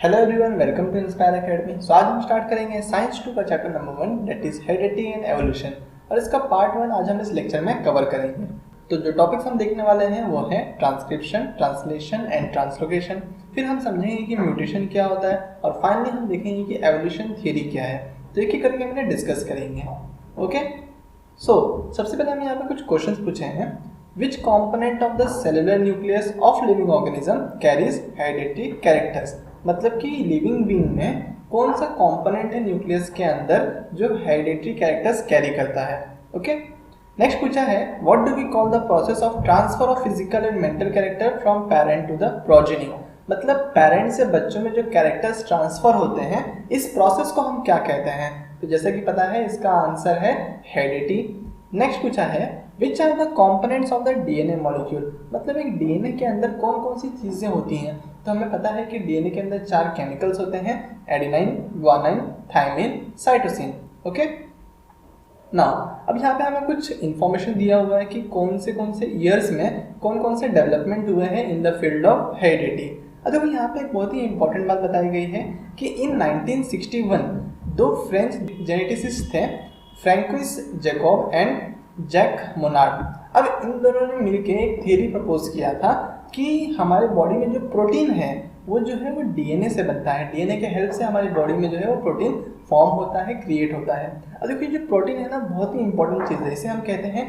Hello everyone, welcome to inspire academy. So आज हम start करेंगे साइंस 2 का chapter number 1 that is heredity and evolution और इसका पार्ट 1 आज हम इस लेक्चर में कवर करेंगे। तो जो टॉपिक्स हम देखने वाले हैं वो है ट्रांसक्रिप्शन, ट्रांसलेशन एंड ट्रांसलोकेशन। फिर हम समझेंगे कि म्यूटेशन क्या होता है और फाइनली हम देखेंगे कि एवोल्यूशन थ्योरी क्या है। तो एक एक करके हमने डिस्कस करेंगे। ओके, सो सबसे पहले हमने यहाँ पे कुछ क्वेश्चंस पूछे हैं। Which component of the cellular nucleus of living organism carries hereditary characters? मतलब कि लिविंग बीइंग में कौन सा कंपोनेंट है न्यूक्लियस के अंदर जो हेरिडिटरी कैरेक्टर्स कैरी करता है। ओके, नेक्स्ट पूछा है what do we call the process of transfer of physical and mental character from parent to the progeny. मतलब पेरेंट से बच्चों में जो कैरेक्टर्स ट्रांसफर होते हैं इस प्रोसेस को हम क्या कहते हैं। तो जैसा कि पता है इसका आंसर है हेरिडिटी। नेक्स्ट पूछा है which are the components of the DNA molecule. मतलब एक डीएनए के अंदर कौन कौन सी चीज़ें होती हैं। तो हमें पता है कि डीएनए के अंदर 4 केमिकल्स होते हैं, adenine, guanine, thymine, cytosine. Okay, now अब यहाँ पे हमें कुछ इन्फॉर्मेशन दिया हुआ है कि कौन से ईयर्स में कौन से डेवलपमेंट हुए हैं in the field of heredity. अब देखो यहाँ पे एक बहुत ही इंपॉर्टेंट बात बताई गई है कि इन 1961 दो फ्रेंच जेनेटिसिस्ट थे, Francois Jacob and Jacques Monod. अब इन दोनों ने मिलकर एक थ्योरी प्रपोज किया था कि हमारे बॉडी में जो प्रोटीन है वो जो है वो डीएनए से बनता है। डीएनए के हेल्प से हमारी बॉडी में जो है वो प्रोटीन फॉर्म होता है, क्रिएट होता है। अब देखिए जो प्रोटीन है ना बहुत ही इंपॉर्टेंट चीज़ है। इसे हम कहते हैं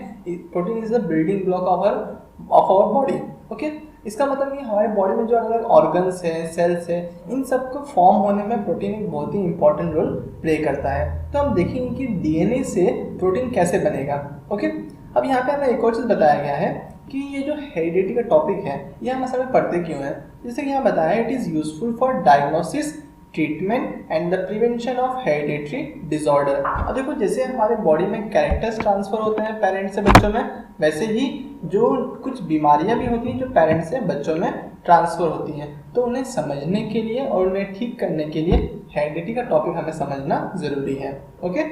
protein is the building block of our body. Okay, इसका मतलब कि हमारे बॉडी में जो अलग अलग ऑर्गन्स है, सेल्स है, इन सब को फॉर्म होने में प्रोटीन एक बहुत ही इंपॉर्टेंट रोल प्ले करता है। तो हम देखेंगे कि डीएनए से प्रोटीन कैसे बनेगा। ओके, अब यहाँ पे हमें एक और चीज़ बताया गया है कि ये जो हेरिडिटी का टॉपिक है ये हम असल में पढ़ते क्यों हैं। जैसे कि यहाँ बताया it is useful for diagnosis, treatment and the prevention of hereditary disorder. अब देखो जैसे हमारे बॉडी में कैरेक्टर्स ट्रांसफर होते हैं पेरेंट से बच्चों में, वैसे ही जो कुछ बीमारियां भी होती हैं जो पेरेंट से बच्चों में ट्रांसफर होती हैं। तो उन्हें समझने के लिए और उन्हें ठीक करने के लिए हेरिडिटी का टॉपिक हमें समझना ज़रूरी है। ओके,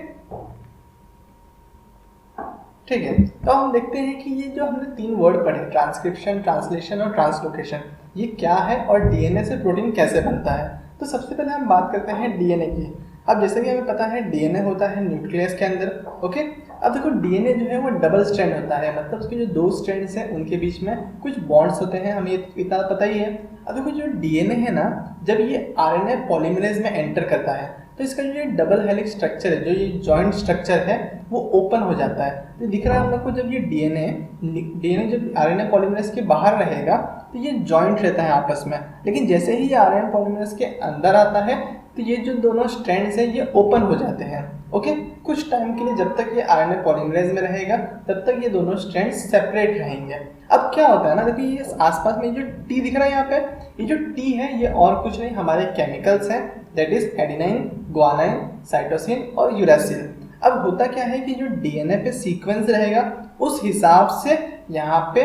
ठीक है। तो हम देखते हैं कि ये जो हमने 3 वर्ड पढ़े, ट्रांसक्रिप्शन, ट्रांसलेशन और ट्रांसलोकेशन, ये क्या है और डीएनए से प्रोटीन कैसे बनता है। तो सबसे पहले हम बात करते हैं डीएनए की। अब जैसे कि हमें पता है डीएनए होता है न्यूक्लियस के अंदर। ओके, अब देखो डीएनए जो है वो डबल स्ट्रैंड होता है, मतलब उसके जो 2 स्ट्रैंड्स हैं उनके बीच में कुछ बॉन्ड्स होते हैं, हमें इतना पता ही है। अब देखो जो डीएनए है ना, जब ये आरएनए पॉलीमरेज में एंटर करता है तो इसका जो ये डबल हेलिक्स स्ट्रक्चर है, जो ये जॉइंट स्ट्रक्चर है वो ओपन हो जाता है। तो दिख रहा है हम लोग को जब ये डीएनए जब आरएनए पॉलीमरेज के बाहर रहेगा तो ये जॉइंट रहता है आपस में, लेकिन जैसे ही ये आरएनए पॉलीमरेज के अंदर आता है तो ये जो दोनों स्ट्रैंड्स हैं ये ओपन हो जाते हैं। ओके, कुछ टाइम के लिए जब तक ये आरएनए पॉलीमरेज में रहेगा तब तक ये दोनों स्ट्रैंड्स सेपरेट रहेंगे। अब क्या होता है ना, देखिए ये आसपास में जो टी दिख रहा है यहाँ पे, ये जो टी है ये और कुछ नहीं हमारे केमिकल्स हैं, that is adenine, guanine, cytosine और यूरेसिल। अब होता क्या है कि जो डीएनए पे सीक्वेंस रहेगा उस हिसाब से यहाँ पे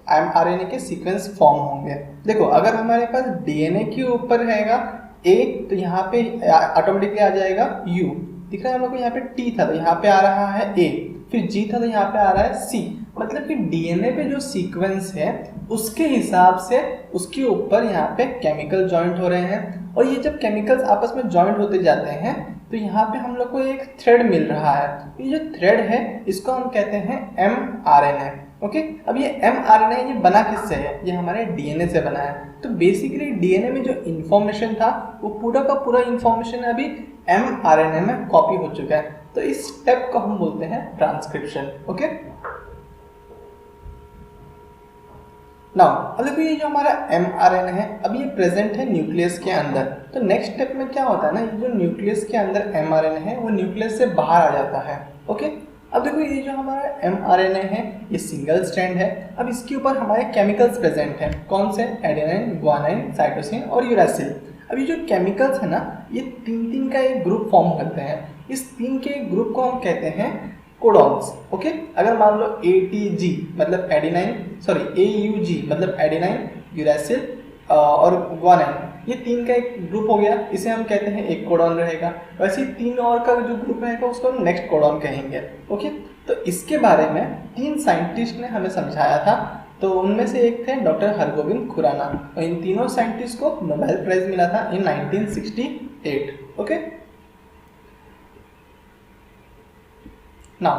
आरएनए के सीक्वेंस फॉर्म होंगे। देखो अगर हमारे पास डीएनए के ऊपर रहेगा ए तो यहाँ पे ऑटोमेटिकली आ जाएगा यू। दिख रहा है हम लोग को यहाँ पे टी था तो यहाँ पे आ रहा है ए, फिर जी था तो यहाँ पे आ रहा है सी। मतलब कि डीएनए पे जो सीक्वेंस है उसके हिसाब से उसके ऊपर यहाँ पे केमिकल जॉइंट हो रहे हैं, और ये जब केमिकल्स आपस में जॉइंट होते जाते हैं तो यहाँ पे हम लोग को एक थ्रेड मिल रहा है। ये जो थ्रेड है इसको हम कहते हैं mRNA। ओके, अब ये mRNA ये बना किससे है, ये हमारे डीएनए से बना है। तो बेसिकली डीएनए में जो इन्फॉर्मेशन था वो पूरा का पूरा इन्फॉर्मेशन अभी mRNA में कॉपी हो चुका है। तो इस स्टेप को हम बोलते हैं ट्रांसक्रिप्शन। ओके, नाउ अब देखो ये जो हमारा mRNA है अब ये प्रेजेंट है न्यूक्लियस के अंदर। तो नेक्स्ट स्टेप में क्या होता है ना, ये जो न्यूक्लियस के अंदर mRNA है वो न्यूक्लियस से बाहर आ जाता है। ओके, अब देखो ये जो हमारा mRNA है ये सिंगल स्ट्रैंड है। अब इसके ऊपर हमारे केमिकल्स प्रेजेंट हैं, कौन से, एडेनाइन, ग्वानाइन, साइटोसिन और यूरेसिल। अब ये जो केमिकल्स है ना ये 3 का एक ग्रुप फॉर्म करते हैं। इस 3 के ग्रुप को हम कहते हैं कोडॉन्स। ओके, अगर मान लो ATG मतलब एडेनाइन, सॉरी AUG मतलब एडेनाइन, यूरेसिल और ग्वानाइन, ये 3 का एक ग्रुप हो गया, इसे हम कहते हैं एक कोडॉन रहेगा। वैसे ही 3 और का जो ग्रुप रहेगा उसको हम नेक्स्ट कोडॉन कहेंगे। ओके, तो इसके बारे में 3 साइंटिस्ट ने हमें समझाया था तो उनमें से एक थे डॉक्टर हरगोविंद खुराना, और इन तीनों साइंटिस्ट को नोबेल प्राइज मिला था इन 1968। ओके ना,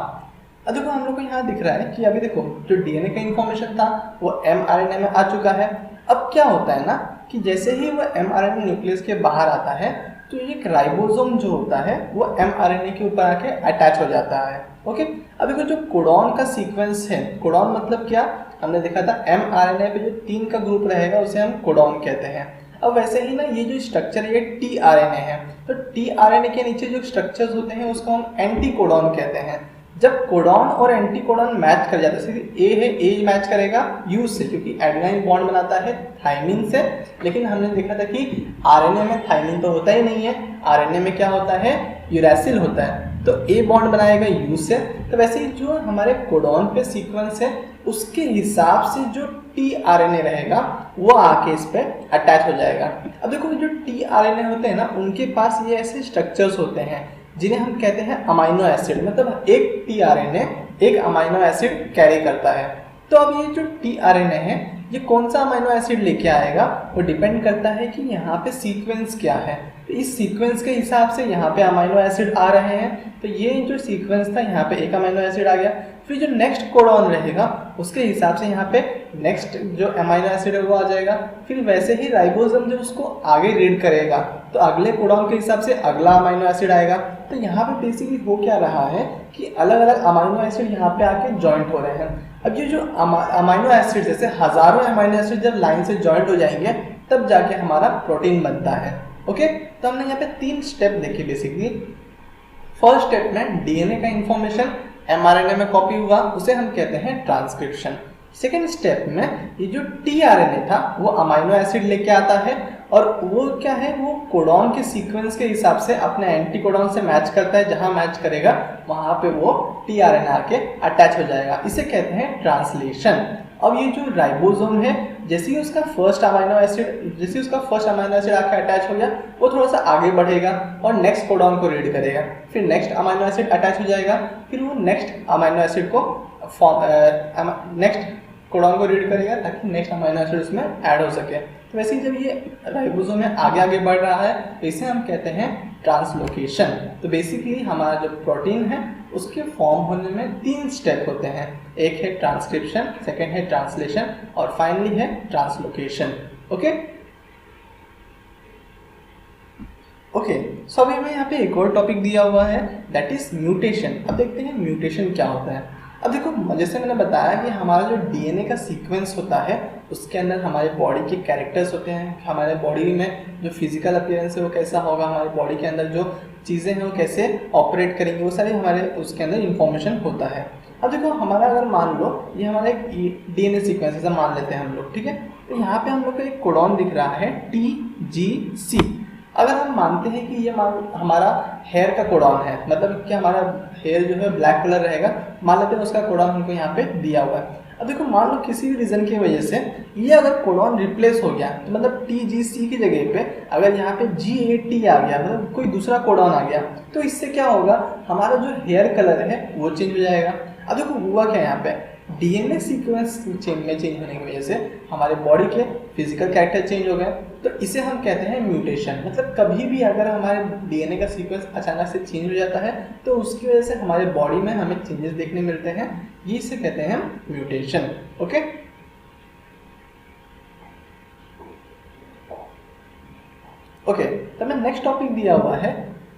अब देखो हम लोग को यहाँ दिख रहा है कि अभी देखो जो डीएनए का इंफॉर्मेशन था वो एमआरएनए में आ चुका है। अब क्या होता है ना कि जैसे ही वो एमआरएनए न्यूक्लियस के बाहर आता है तो एक राइबोसोम जो होता है वो एमआरएनए के ऊपर आके अटैच हो जाता है। ओके, अब देखो जो कोडॉन का सीक्वेंस है, कोडॉन मतलब क्या, हमने देखा था एमआरएनए पे जो 3 का ग्रुप रहेगा उसे हम कोडॉन कहते हैं। अब वैसे ही ना ये जो स्ट्रक्चर है ये टीआरएनए है, तो टीआरएनए के नीचे जो स्ट्रक्चर्स होते हैं उसको हम एंटीकोडॉन कहते हैं। जब कोडॉन और एंटीकोडॉन मैच कर जाता है, ए है ए मैच करेगा यू से, क्योंकि एडेनाइन बॉन्ड बनाता है थाइमिन से, लेकिन हमने देखा था कि आरएनए में थाइमिन तो होता ही नहीं है, आरएनए में क्या होता है, यूरैसिल होता है, तो ए बॉन्ड बनाएगा यू से। तो वैसे ही जो हमारे कोडॉन पे सीक्वेंस है उसके हिसाब से जो टीआरएनए रहेगा वो आके इस पे अटैच हो जाएगा। अब देखो जो टीआरएनए होते हैं ना उनके पास ये ऐसे स्ट्रक्चर्स होते हैं जिन्हें हम कहते हैं अमाइनो एसिड, मतलब एक टीआरएनए एक अमाइनो एसिड कैरी करता है। तो अब ये जो टीआरएनए है ये कौन सा अमाइनो एसिड लेके आएगा वो डिपेंड करता है कि यहाँ पे सीक्वेंस क्या है। तो इस सीक्वेंस के हिसाब से यहाँ पे अमाइनो एसिड आ रहे हैं, तो ये जो सीक्वेंस था यहाँ पे एक अमाइनो एसिड आ गया, फिर जो नेक्स्ट कोडॉन रहेगा उसके हिसाब से यहाँ पे नेक्स्ट जो अमाइनो एसिड है वो आ जाएगा। फिर वैसे ही राइबोसोम जब उसको आगे रीड करेगा तो अगले कोडॉन के हिसाब से अगला अमाइनो एसिड आएगा। तो यहाँ पे बेसिकली हो क्या रहा है कि अलग अलग अमाइनो एसिड यहाँ पे आके जॉइंट हो रहे हैं। अब ये जो अमाइनो एसिड जैसे हजारों अमाइनो एसिड जब लाइन से जॉइंट हो जाएंगे तब जाके हमारा प्रोटीन बनता है। ओके, तो हमने यहाँ पे 3 स्टेप देखे बेसिकली। फर्स्ट स्टेप में डीएनए का इंफॉर्मेशन एमआरएनए में कॉपी हुआ, उसे हम कहते हैं ट्रांसक्रिप्शन। सेकेंड स्टेप में ये जो टीआरएनए था वो अमाइनो एसिड लेके आता है और वो क्या है, वो कोडॉन के सीक्वेंस के हिसाब से अपने एंटीकोडॉन से मैच करता है, जहां मैच करेगा वहां पे वो टीआरएनए आके अटैच हो जाएगा, इसे कहते हैं ट्रांसलेशन। अब ये जो राइबोसोम है जैसे ही उसका फर्स्ट अमाइनो एसिड आके अटैच हो गया वो थोड़ा सा आगे बढ़ेगा और नेक्स्ट कोडॉन को रीड करेगा, फिर नेक्स्ट अमाइनो एसिड अटैच हो जाएगा, फिर वो नेक्स्ट अमाइनो एसिड को नेक्स्ट कोडॉन को रीड करेगा ताकि नेक्स्ट अमाइनो एसिड उसमें ऐड हो सके। तो वैसे ही जब ये राइबोसोम में आगे बढ़ रहा है तो इसे हम कहते हैं ट्रांसलोकेशन। तो बेसिकली हमारा जो प्रोटीन है उसके फॉर्म होने में 3 स्टेप होते हैं, एक है ट्रांसक्रिप्शन, सेकेंड है ट्रांसलेशन और फाइनली है ट्रांसलोकेशन। ओके सो अभी हमें यहाँ पे एक और टॉपिक दिया हुआ है दैट इज म्यूटेशन। अब देखते हैं म्यूटेशन क्या होता है। अब देखो जैसे मैंने बताया कि हमारा जो डीएनए का सीक्वेंस होता है उसके अंदर हमारे बॉडी के कैरेक्टर्स होते हैं, हमारे बॉडी में जो फिजिकल अपीयरेंस है वो कैसा होगा, हमारे बॉडी के अंदर जो चीज़ें हैं वो कैसे ऑपरेट करेंगी, वो सारे हमारे उसके अंदर इंफॉर्मेशन होता है। अब देखो हमारा अगर मान लो ये हमारा एक डीएनए सीक्वेंस ऐसा मान लेते हैं हम लोग, ठीक है, तो यहाँ पे हम लोग को एक कोडॉन दिख रहा है TGC। अगर हम मानते हैं कि ये हमारा हेयर का कोडॉन है, मतलब कि हमारा हेयर जो है ब्लैक कलर रहेगा, मान लेते हैं उसका कोडॉन हमको यहाँ पे दिया हुआ है। अब देखो मान लो किसी भी रीज़न की वजह से ये अगर कोडॉन रिप्लेस हो गया तो मतलब TGC की जगह पे अगर यहाँ पे GAT आ गया, मतलब कोई दूसरा कोडॉन आ गया, तो इससे क्या होगा, हमारा जो हेयर कलर है वो चेंज हो जाएगा। अब देखो हुआ क्या, यहाँ पे डीएनए सीक्वेंस चेंज होने की वजह से हमारे बॉडी के फिजिकल कैरेक्टर चेंज हो गए, तो इसे हम कहते हैं म्यूटेशन। मतलब कभी भी अगर हमारे डीएनए का सीक्वेंस अचानक से चेंज हो जाता है तो उसकी वजह से हमारे बॉडी में हमें चेंजेस देखने मिलते हैं, ये इसे कहते हैं म्यूटेशन। ओके तो हमें नेक्स्ट टॉपिक दिया हुआ है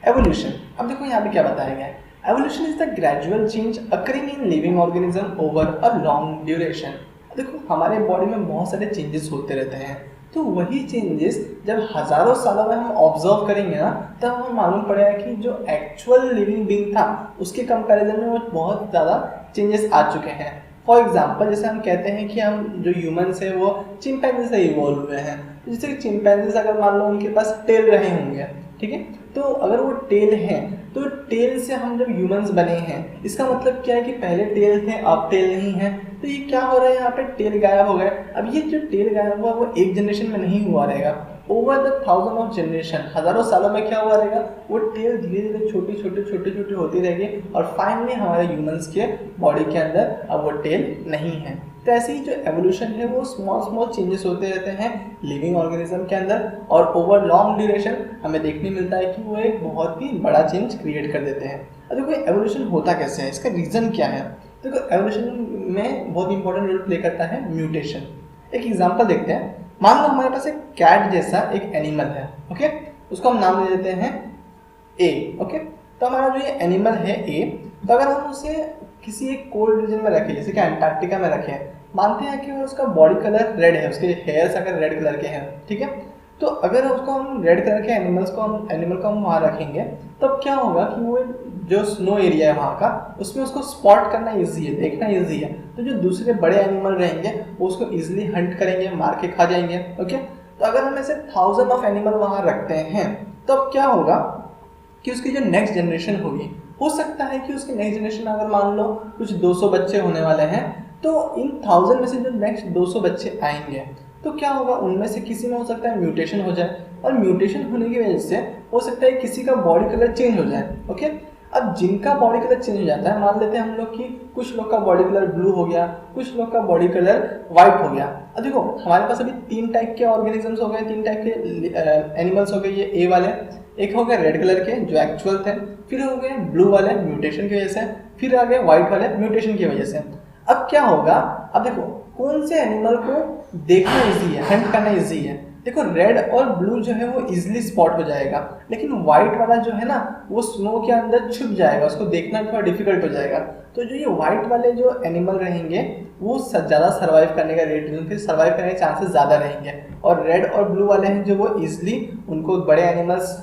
एवोल्यूशन। अब देखो यहाँ पे क्या बताया गया है, evolution is the gradual change occurring in living organism over a long duration. देखो हमारे बॉडी में बहुत सारे चेंजेस होते रहते हैं, तो वही चेंजेस जब हजारों सालों में हम ऑब्जर्व करेंगे ना तब हमें मालूम पड़ेगा कि जो एक्चुअल लिविंग बीइंग था उसके कंपैरिजन में वो बहुत ज़्यादा चेंजेस आ चुके हैं। फॉर एग्जाम्पल जैसे हम कहते हैं कि हम जो ह्यूमन्स हैं वो चिंपैंजी से इवॉल्व हुए हैं, जैसे कि चिंपैंजीज अगर मान लो उनके पास टेल रहे होंगे, ठीक है, तो अगर वो टेल हैं तो टेल से हम जब ह्यूमंस बने हैं, इसका मतलब क्या है कि पहले टेल थे अब टेल नहीं है, तो ये क्या हो रहा है, यहाँ पे टेल गायब हो गए। अब ये जो टेल गायब हुआ वो एक जनरेशन में नहीं हुआ रहेगा, over the thousand of generation, हजारों सालों में क्या हुआ रहेगा, वो टेल धीरे धीरे छोटी होती रहेगी और फाइनली हमारे ह्यूमंस के बॉडी के अंदर अब वो टेल नहीं है। तो ऐसे ही जो एवोल्यूशन है वो स्मॉल स्मॉल चेंजेस होते रहते हैं लिविंग ऑर्गेनिज्म के अंदर, और ओवर लॉन्ग ड्यूरेशन हमें देखने मिलता है कि वो एक बहुत ही बड़ा चेंज क्रिएट कर देते हैं। अब देखो एवोल्यूशन होता कैसे है, इसका रीज़न क्या है। देखो एवोल्यूशन में बहुत इंपॉर्टेंट रोल प्ले करता है म्यूटेशन। एक एग्जांपल देखते हैं। मान लो हमारे पास एक कैट जैसा एक एनिमल है, ओके, उसको हम नाम दे देते हैं ए, ओके। तो हमारा जो ये एनिमल है ए, तो अगर हम उसे किसी एक कोल्ड रीजन में रखें, जैसे कि अंटार्कटिका में रखें, मानते हैं कि उसका बॉडी कलर रेड है, उसके हेयर्स अगर रेड कलर के हैं, ठीक है, तो अगर उसको हम रेड कलर के एनिमल को हम वहाँ रखेंगे, तब क्या होगा कि वो जो स्नो एरिया है वहाँ का, उसमें उसको स्पॉट करना इजी है, देखना इजी है। तो जो दूसरे बड़े एनिमल रहेंगे वो उसको इजीली हंट करेंगे, मार के खा जाएंगे, ओके। तो अगर हम ऐसे 1000 ऑफ एनिमल वहाँ रखते हैं, तब क्या होगा कि उसकी जो नेक्स्ट जनरेशन होगी, हो सकता है कि उसकी नेक्स्ट जनरेशन अगर मान लो कुछ 200 बच्चे होने वाले हैं, तो इन 1000 में से जो नेक्स्ट 200 बच्चे आएंगे, तो क्या होगा, उनमें से किसी में हो सकता है म्यूटेशन हो जाए, और म्यूटेशन होने की वजह से हो सकता है किसी का बॉडी कलर चेंज हो जाए, ओके। अब जिनका बॉडी कलर चेंज हो जाता है, मान लेते हैं हम लोग कि कुछ लोग का बॉडी कलर ब्लू हो गया, कुछ लोग का बॉडी कलर वाइट हो गया। अब देखो हमारे पास अभी 3 टाइप के ऑर्गेनिजम्स हो गए, 3 टाइप के एनिमल्स हो गए, ये ए वाले, एक हो गए रेड कलर के जो एक्चुअल थे, फिर हो गए ब्लू वाले म्यूटेशन की वजह से, फिर आ गए व्हाइट वाले म्यूटेशन की वजह से। अब क्या होगा, अब देखो कौन से एनिमल को देखना इजी है, हंट करना इजी है। देखो रेड और ब्लू जो है वो इजीली स्पॉट हो जाएगा, लेकिन व्हाइट वाला जो है ना वो स्नो के अंदर छुप जाएगा, उसको देखना थोड़ा डिफिकल्ट हो जाएगा। तो जो ये व्हाइट वाले जो एनिमल रहेंगे वो ज़्यादा सर्वाइव करने का रेट, फिर सर्वाइव करने के चांसेस ज़्यादा रहेंगे, और रेड और ब्लू वाले हैं जो वो इजीली उनको बड़े एनिमल्स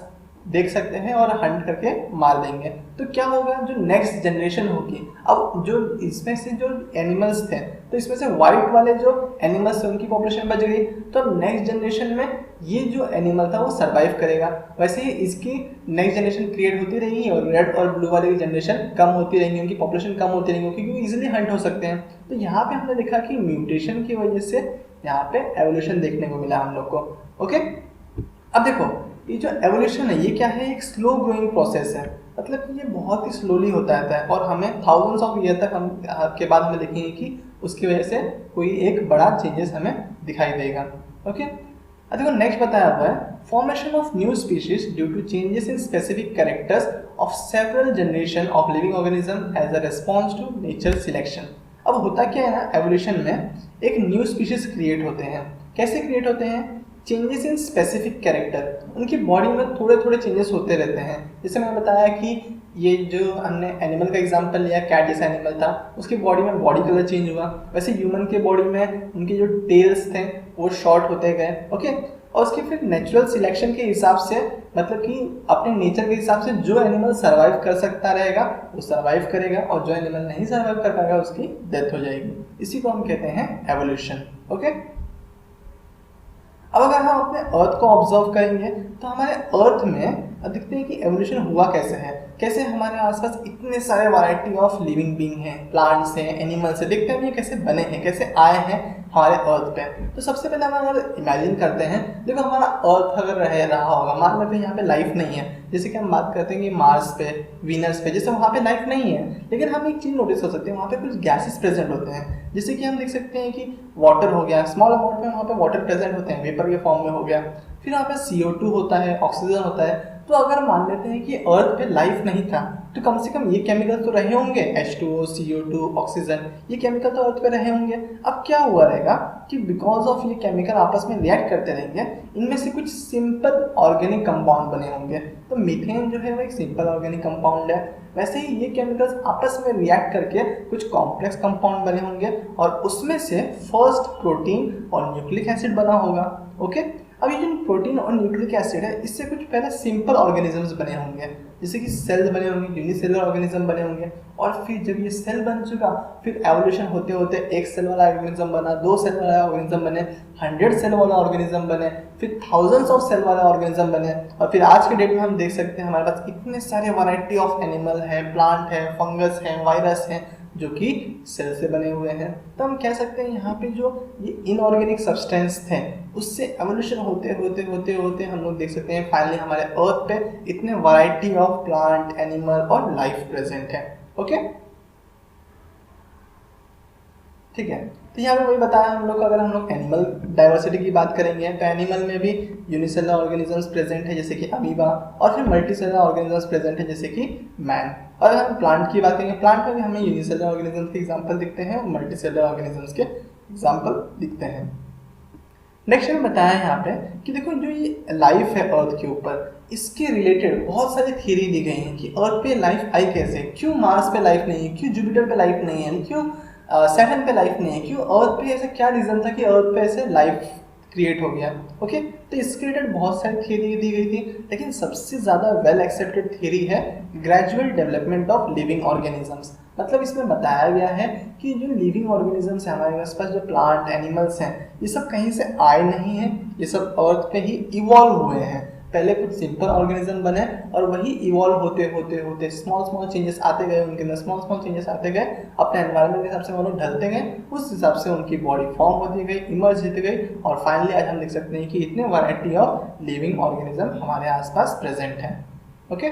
देख सकते हैं और हंट करके मार देंगे। तो क्या होगा, जो नेक्स्ट जनरेशन होगी, अब जो इसमें से जो एनिमल्स थे, तो इसमें से वाइट वाले जो एनिमल्स थे उनकी पॉपुलेशन बच गई, तो अब नेक्स्ट जनरेशन में ये जो एनिमल था वो सर्वाइव करेगा। वैसे ही इसकी नेक्स्ट जनरेशन क्रिएट होती रहेगी और रेड और ब्लू वाले की जनरेशन कम होती रहेंगी, उनकी पॉपुलेशन कम होती रहेंगी, क्योंकि वो इजिली हंट हो सकते हैं। तो यहाँ पे हमने देखा कि म्यूटेशन की वजह से यहाँ पे एवोल्यूशन देखने को मिला हम लोग को, ओके। अब देखो ये जो एवोल्यूशन है ये क्या है, एक स्लो ग्रोइंग प्रोसेस है, मतलब कि ये बहुत ही स्लोली होता रहता है, और हमें थाउजेंड्स ऑफ ईयर तक हम के बाद हमें देखेंगे कि उसकी वजह से कोई एक बड़ा चेंजेस हमें दिखाई देगा, ओके। देखो नेक्स्ट बताया हुआ है, formation of new species due to changes in specific characters of several generation of living organism as a response to nature selection. अब होता क्या है ना, एवोल्यूशन में एक न्यू स्पीशीज क्रिएट होते हैं। कैसे क्रिएट होते हैं, चेंजेस इन स्पेसिफिक कैरेक्टर, उनकी बॉडी में थोड़े थोड़े चेंजेस होते रहते हैं। जैसे मैंने बताया कि ये जो हमने एनिमल का एग्जांपल लिया, कैट जैसा एनिमल था, उसकी बॉडी में बॉडी कलर चेंज हुआ, वैसे ह्यूमन के बॉडी में उनके जो टेल्स थे वो शॉर्ट होते गए, ओके। और उसके फिर नेचुरल सिलेक्शन के हिसाब से, मतलब कि अपने नेचर के हिसाब से जो एनिमल सर्वाइव कर सकता रहेगा वो सर्वाइव करेगा, और जो एनिमल नहीं सर्वाइव कर पाएगा उसकी डेथ हो जाएगी। इसी को हम कहते हैं एवोल्यूशन, ओके। अब अगर हम अपने अर्थ को ऑब्जर्व करेंगे तो हमारे अर्थ में देखते हैं कि एवोल्यूशन हुआ कैसे है, कैसे हमारे आसपास इतने सारे वैरायटी ऑफ लिविंग बीइंग हैं, प्लांट्स हैं, एनिमल्स हैं, देखते हैं ये कैसे बने हैं, कैसे आए हैं हमारे अर्थ पे। तो सबसे पहले हम अगर इमेजिन करते हैं, देखो हमारा अर्थ अगर रहा होगा, मान लेते हैं यहाँ पे लाइफ नहीं है, जैसे कि हम बात करते हैं कि मार्स पे, वीनस पे, जैसे वहाँ पे लाइफ नहीं है, लेकिन हम एक चीज़ नोटिस कर सकते हैं, वहाँ पे कुछ गैसेस प्रेजेंट होते हैं। जैसे कि हम देख सकते हैं कि वाटर हो गया, स्मॉल अमाउंट में वहाँ पे वाटर प्रेजेंट होते हैं, वेपर के फॉर्म में हो गया, फिर वहाँ पे CO2 होता है, ऑक्सीजन होता है। तो अगर मान लेते हैं कि अर्थ पे लाइफ नहीं था, तो कम से कम ये केमिकल तो रहे होंगे, H2O, CO2, ऑक्सीजन, ये केमिकल तो अर्थ पे रहे होंगे। अब क्या हुआ रहेगा कि बिकॉज ऑफ ये केमिकल आपस में रिएक्ट करते रहेंगे, इनमें से कुछ सिंपल ऑर्गेनिक कंपाउंड बने होंगे। तो मीथेन जो है वो एक सिंपल ऑर्गेनिक कंपाउंड है, वैसे ही ये केमिकल्स आपस में रिएक्ट करके कुछ कॉम्प्लेक्स कंपाउंड बने होंगे, और उसमें से फर्स्ट प्रोटीन और न्यूक्लिक एसिड बना होगा, ओके। अब ये जो प्रोटीन और न्यूक्लिक एसिड है, इससे कुछ पहले सिंपल ऑर्गेनिजम्स बने होंगे, जैसे कि सेल्स बने होंगे, यूनिसेलुलर ऑर्गेनिज्म बने होंगे, और फिर जब ये सेल बन चुका, फिर एवोल्यूशन होते होते एक सेल वाला ऑर्गेनिज्म बना, 2 सेल वाला ऑर्गेनिज्म बने, 100 सेल वाला ऑर्गेनिज्म बने, फिर थाउजेंड्स ऑफ सेल वाला ऑर्गेनिज्म बने, और फिर आज के डेट में हम देख सकते हैं हमारे पास इतने सारे वैरायटी ऑफ एनिमल है, प्लांट है, फंगस है, वायरस है, जो कि सेल से बने हुए हैं। तो हम कह सकते हैं यहाँ पे जो ये इनऑर्गेनिक सब्सटेंस थे, उससे एवोल्यूशन होते होते होते होते हम लोग देख सकते हैं फाइनली हमारे अर्थ पे इतने वैरायटी ऑफ प्लांट, एनिमल और लाइफ प्रेजेंट है, ओके, ठीक है। तो यहाँ पे वही बताया हम लोग, अगर हम लोग एनिमल डाइवर्सिटी की बात करेंगे तो एनिमल में भी यूनिसेलुलर ऑर्गेनिजम्स प्रेजेंट है जैसे कि अमीबा, और फिर मल्टीसेलुलर ऑर्गेनिजम्स प्रेजेंट है जैसे कि मैन। और अगर हम प्लांट की बात करेंगे, प्लांट में भी हमें यूनिसेलुलर ऑर्गेनिजम्स के एग्जाम्पल दिखते हैं और मल्टीसेलुलर ऑर्गेनिजम्स के एग्जाम्पल दिखते हैं। नेक्स्ट हमें बताया यहाँ पे कि देखो जो ये लाइफ है अर्थ के ऊपर, इसके रिलेटेड बहुत सारी थियरी दी गई हैं कि अर्थ पे लाइफ आई कैसे, क्यों मार्स पे लाइफ नहीं है, क्यों जुपिटर पे लाइफ नहीं है, क्यों सैटर्न पे लाइफ नहीं है, क्यों अर्थ पे ऐसा क्या रीज़न था कि अर्थ पे ऐसे लाइफ क्रिएट हो गया। ओके, तो इसके रिलेटेड बहुत सारी थियरी दी गई थी, लेकिन सबसे ज़्यादा वेल एक्सेप्टेड थियरी है gradual development of living organisms. मतलब इसमें बताया गया है कि जो लिविंग ऑर्गेनिजम्स हैं हमारे आसपास, जो प्लांट एनिमल्स हैं, ये सब कहीं से आए नहीं हैं, ये सब अर्थ पे ही इवॉल्व हुए हैं। पहले कुछ सिंपल ऑर्गेनिज्म बने और वही इवॉल्व होते होते होते स्मॉल स्मॉल चेंजेस आते गए, उनके अंदर स्मॉल स्मॉल चेंजेस आते गए, अपने एनवायरनमेंट के हिसाब से वो लोग ढलते गए, उस हिसाब से उनकी बॉडी फॉर्म होती गई, इमर्ज होती गई, और फाइनली आज हम देख सकते हैं कि इतने वैरायटी ऑफ लिविंग ऑर्गेनिज्म हमारे आसपास प्रेजेंट है। ओके,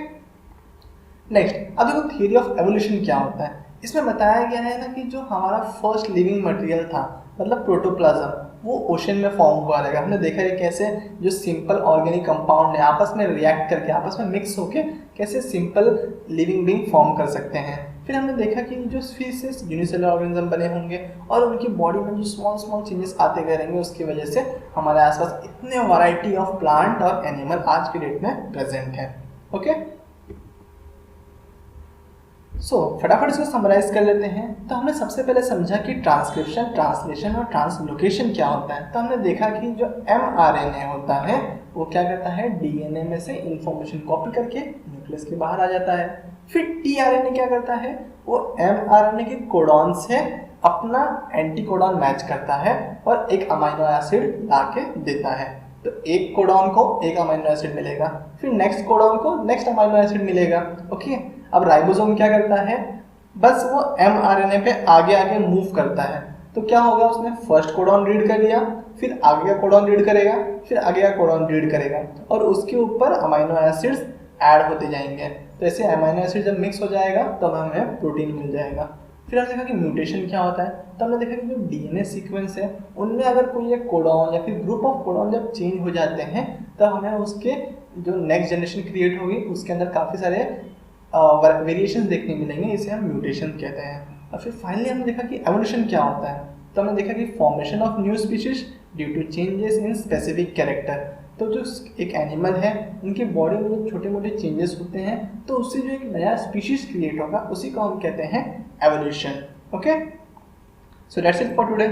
नेक्स्ट अब देखो थियरी ऑफ एवोल्यूशन क्या होता है। इसमें बताया गया है ना कि जो हमारा फर्स्ट लिविंग मटेरियल था, मतलब प्रोटोप्लाज्म, वो ओशन में फॉर्म हुआ रहेगा। हमने देखा है कैसे जो सिंपल ऑर्गेनिक कंपाउंड है आपस में रिएक्ट करके, आपस में मिक्स होके कैसे सिंपल लिविंग बीइंग फॉर्म कर सकते हैं। फिर हमने देखा कि जो स्पीसीज यूनिसेलुलर ऑर्गेनिज्म बने होंगे और उनकी बॉडी में जो स्मॉल स्मॉल चेंजेस आते गए रहेंगे, उसकी वजह से हमारे आसपास इतने वैरायटी ऑफ प्लांट और एनिमल आज की डेट में प्रेजेंट है। ओके, फटाफट इसको समराइज कर लेते हैं। तो हमने सबसे पहले समझा कि ट्रांसक्रिप्शन, ट्रांसलेशन और ट्रांसलोकेशन क्या होता है। तो हमने देखा कि जो mRNA होता है वो क्या करता है, डीएनए में से इंफॉर्मेशन कॉपी करके न्यूक्लियस के बाहर आ जाता है। फिर tRNA क्या करता है, वो mRNA के कोडॉन से अपना एंटीकोडॉन मैच करता है और एक अमीनो एसिड ला के देता है। तो एक कोडॉन को एक अमीनो एसिड मिलेगा, फिर नेक्स्ट कोडॉन को नेक्स्ट अमीनो एसिड मिलेगा। ओके, अब राइबोसोम क्या करता है, बस वो mRNA पे आगे आगे मूव करता है। तो क्या होगा, उसने फर्स्ट कोडॉन रीड कर लिया, फिर आगे का कोडॉन रीड करेगा, फिर आगे का कोडॉन रीड करेगा, और उसके ऊपर अमीनो एसिड्स ऐड होते जाएंगे। तो ऐसे अमीनो एसिड जब मिक्स हो जाएगा तब हमें प्रोटीन मिल जाएगा। फिर हमने देखा कि म्यूटेशन क्या होता है। तो हमने देखा कि जो डीएनए सीक्वेंस है उनमें अगर कोई एक कोडॉन या फिर ग्रुप ऑफ कोडॉन जब चेंज हो जाते हैं तो हमें उसके जो नेक्स्ट जनरेशन क्रिएट होगी उसके अंदर काफ़ी सारे वेरिएशंस देखने मिलेंगे, इसे हम म्यूटेशन कहते हैं। और फिर फाइनली हमने देखा कि एवोल्यूशन क्या होता है। तो हमने देखा कि formation of new species due to changes in specific character. तो जो एक एनिमल है उनकी बॉडी में जो छोटे मोटे चेंजेस होते हैं तो उससे जो एक नया स्पीशीज क्रिएट होगा उसी को हम कहते हैं evolution. Okay, so that's it for today.